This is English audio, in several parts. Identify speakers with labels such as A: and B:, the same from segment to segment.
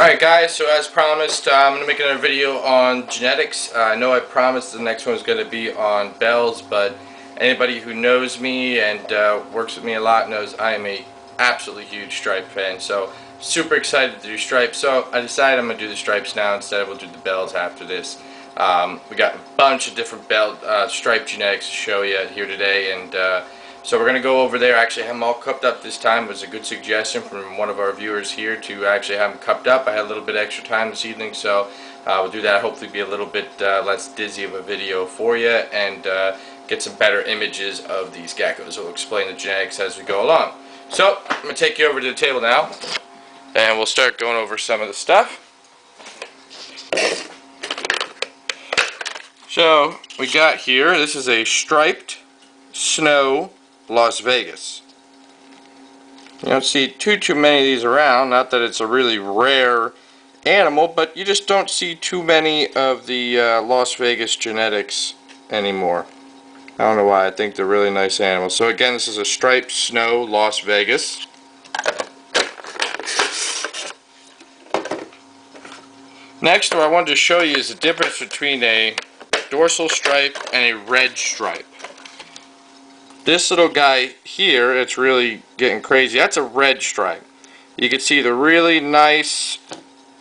A: Alright guys, so as promised, I'm going to make another video on genetics. I know I promised the next one was going to be on bells, but anybody who knows me and works with me a lot knows I am a absolutely huge stripe fan. So super excited to do stripes. So I decided I'm going to do the stripes now instead of we'll do the bells after this. We got a bunch of different bell stripe genetics to show you here today, and so we're going to go over there. Actually have them all cupped up this time. It was a good suggestion from one of our viewers here to actually have them cupped up. I had a little bit extra time this evening, so we'll do that. Hopefully be a little bit less dizzy of a video for you and get some better images of these geckos. We'll explain the genetics as we go along. So I'm going to take you over to the table now, and we'll start going over some of the stuff. So we got here, this is a striped snow Las Vegas. You don't see too many of these around. Not that it's a really rare animal, but you just don't see too many of the Las Vegas genetics anymore. I don't know why. I think they're really nice animals. So again, this is a striped snow Las Vegas. Next, what I wanted to show you is the difference between a dorsal stripe and a red stripe. This little guy here, it's really getting crazy. That's a red stripe. You can see the really nice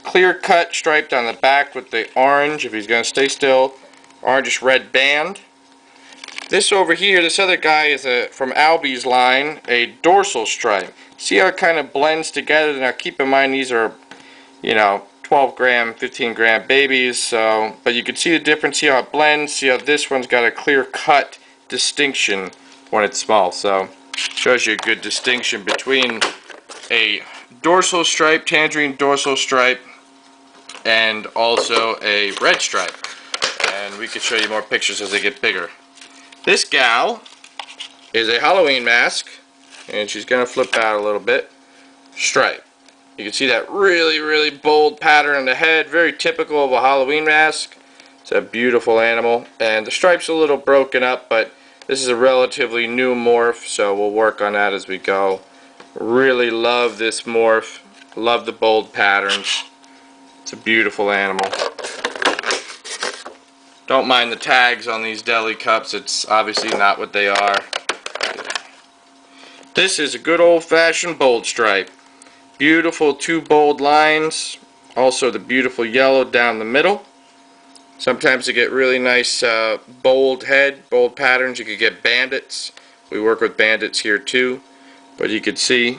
A: clear-cut stripe down the back with the orange, if he's going to stay still, orangish red band. This over here, this other guy is from Albie's line, a dorsal stripe. See how it kind of blends together? Now keep in mind these are, 12 gram, 15 gram babies, so, but you can see the difference, see how it blends, see how this one's got a clear-cut distinction when it's small. So shows you a good distinction between a dorsal stripe, tangerine dorsal stripe, and also a red stripe. And we could show you more pictures as they get bigger. This gal is a Halloween mask, and she's going to flip out a little bit. Stripe. You can see that really bold pattern on the head, very typical of a Halloween mask. It's a beautiful animal, and the stripe's a little broken up, but this is a relatively new morph, so we'll work on that as we go. Really love this morph. Love the bold patterns. It's a beautiful animal. Don't mind the tags on these deli cups. It's obviously not what they are. This is a good old-fashioned bold stripe. Beautiful two bold lines. Also the beautiful yellow down the middle. Sometimes you get really nice bold head, bold patterns. You could get bandits. We work with bandits here too. But you can see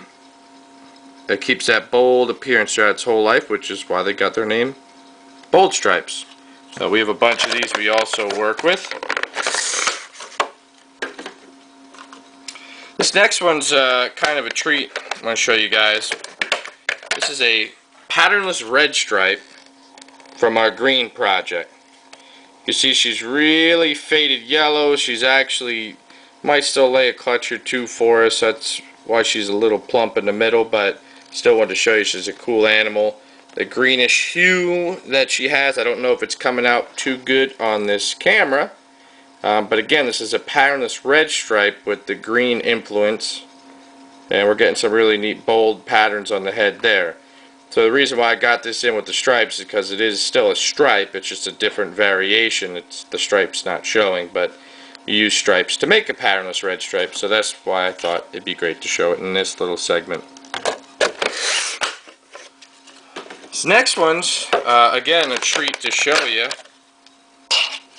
A: it keeps that bold appearance throughout its whole life, which is why they got their name, bold stripes. So we have a bunch of these we also work with. This next one's kind of a treat. I'm going to show you guys. This is a patternless red stripe from our green project. You see she's really faded yellow. She's actually might still lay a clutch or two for us. That's why she's a little plump in the middle, but still wanted to show you she's a cool animal. The greenish hue that she has, I don't know if it's coming out too good on this camera, but again, this is a patternless red stripe with the green influence, and we're getting some really neat bold patterns on the head there. So the reason why I got this in with the stripes is because it is still a stripe. It's just a different variation. The stripe's not showing, but you use stripes to make a patternless red stripe, so that's why I thought it'd be great to show it in this little segment. This next one's again a treat to show you.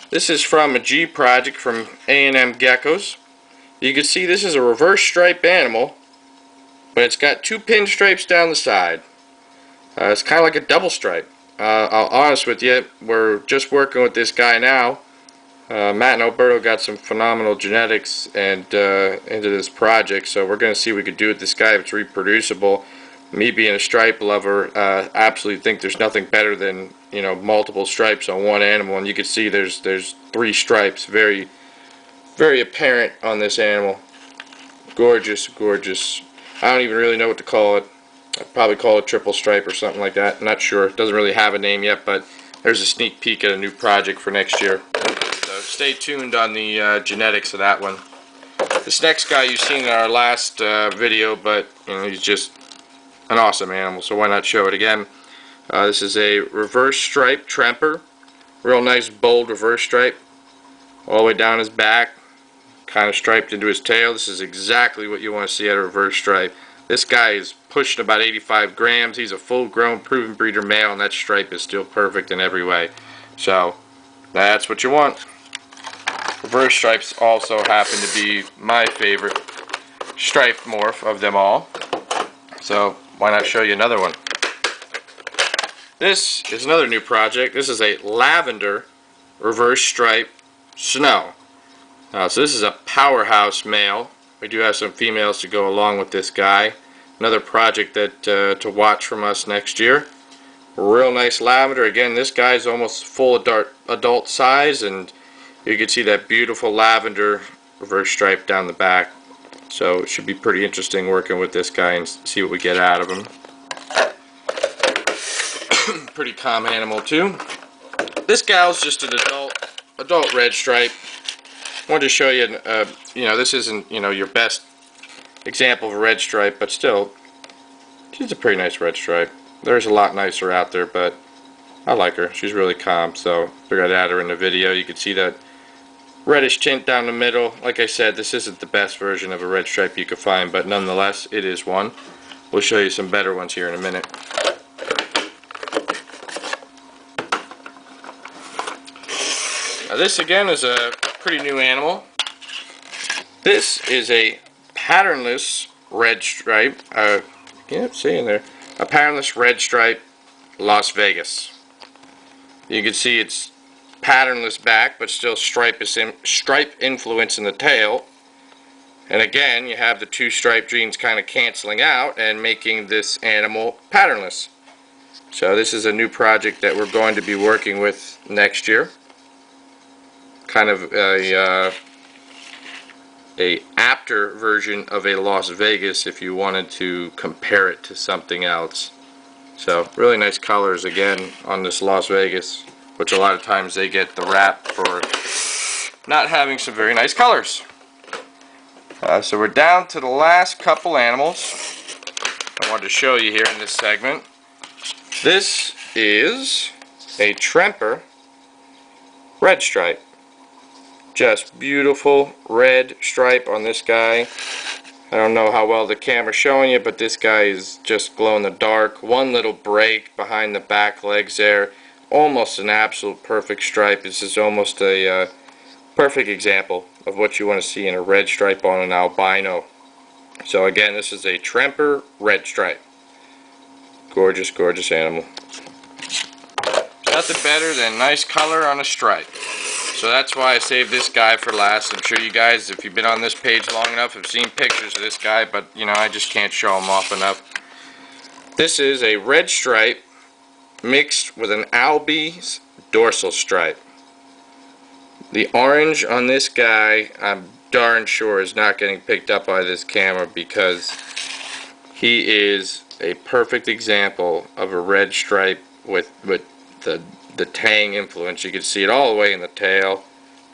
A: This is from a G project from A&M Geckos. You can see this is a reverse stripe animal, but it's got two pinstripes down the side. It's kind of like a double stripe. I'll honest with you, we're just working with this guy now. Matt and Alberto got some phenomenal genetics and into this project, so we're going to see what we could do with this guy if it's reproducible. Me being a stripe lover, absolutely think there's nothing better than multiple stripes on one animal, and you can see there's three stripes, very apparent on this animal. Gorgeous. I don't even really know what to call it. I'd probably call it triple stripe or something like that. Not sure. It doesn't really have a name yet, but there's a sneak peek at a new project for next year. So stay tuned on the genetics of that one. This next guy you've seen in our last video, but he's just an awesome animal, so why not show it again. This is a reverse stripe tremper. Real nice bold reverse stripe. All the way down his back. Kind of striped into his tail. This is exactly what you want to see at a reverse stripe. This guy is pushing about 85 grams. He's a full-grown, proven breeder male, and that stripe is still perfect in every way. So, that's what you want. Reverse stripes also happen to be my favorite striped morph of them all. So, why not show you another one? This is another new project. This is a lavender reverse stripe snow. So this is a powerhouse male. We do have some females to go along with this guy. Another project that to watch from us next year. Real nice lavender. Again, this guy is almost full adult size, and you can see that beautiful lavender reverse stripe down the back. So it should be pretty interesting working with this guy and see what we get out of him. Pretty calm animal too. This gal's just an adult red stripe. I wanted to show you, this isn't, your best example of a red stripe, but still, she's a pretty nice red stripe. There's a lot nicer out there, but I like her. She's really calm, so figured I'd add her in the video. You can see that reddish tint down the middle. Like I said, this isn't the best version of a red stripe you could find, but nonetheless, it is one. We'll show you some better ones here in a minute. Now this again is a pretty new animal. This is a patternless red stripe. See in there. A patternless red stripe Las Vegas. You can see it's patternless back, but still stripe influence in the tail. And again, you have the two stripe genes kind of canceling out and making this animal patternless. So this is a new project that we're going to be working with next year. Kind of a apter version of a Las Vegas if you wanted to compare it to something else. So really nice colors again on this Las Vegas, which a lot of times they get the rap for not having some very nice colors. So we're down to the last couple animals I wanted to show you here in this segment. This is a tremper red stripe. Just beautiful red stripe on this guy. I don't know how well the camera's showing you, but this guy is just glow in the dark. One little break behind the back legs there. Almost an absolute perfect stripe. This is almost a perfect example of what you want to see in a red stripe on an albino. So again, this is a tremper red stripe. Gorgeous, gorgeous animal. Nothing better than nice color on a stripe. So that's why I saved this guy for last. I'm sure you guys, if you've been on this page long enough, have seen pictures of this guy, but I just can't show him off enough. This is a red stripe mixed with an Albi's dorsal stripe. The orange on this guy, I'm darn sure is not getting picked up by this camera because he is a perfect example of a red stripe with the tang influence. You can see it all the way in the tail.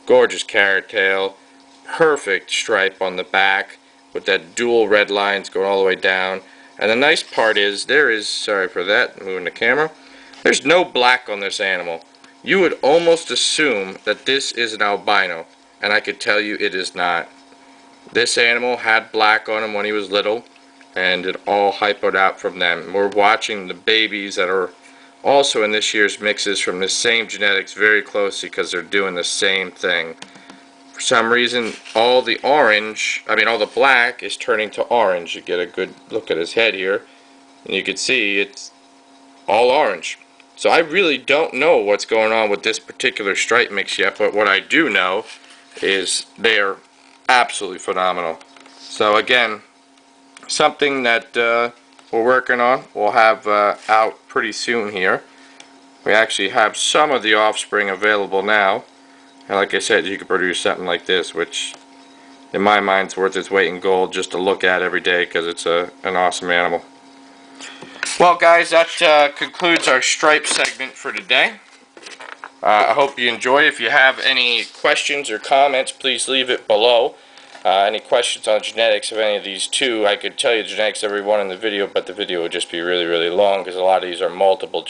A: Gorgeous carrot tail. Perfect stripe on the back with that dual red lines going all the way down. And the nice part is there is, sorry for that, moving the camera, there's no black on this animal. You would almost assume that this is an albino, and I could tell you it is not. This animal had black on him when he was little, and it all hypoed out from them. We're watching the babies that are also in this year's mixes from the same genetics very closely because they're doing the same thing. For some reason, all the black is turning to orange. You get a good look at his head here, and you can see it's all orange. So I really don't know what's going on with this particular stripe mix yet, but what I do know is they are absolutely phenomenal. So again, something that we're working on. We'll have out pretty soon here. We actually have some of the offspring available now, and like I said, you can produce something like this, which in my mind is worth its weight in gold just to look at every day because it's an awesome animal. Well guys, that concludes our stripe segment for today. I hope you enjoyed. If you have any questions or comments, please leave it below. Any questions on genetics of any of these two, I could tell you genetics of every one in the video, but the video would just be really, really long because a lot of these are multiple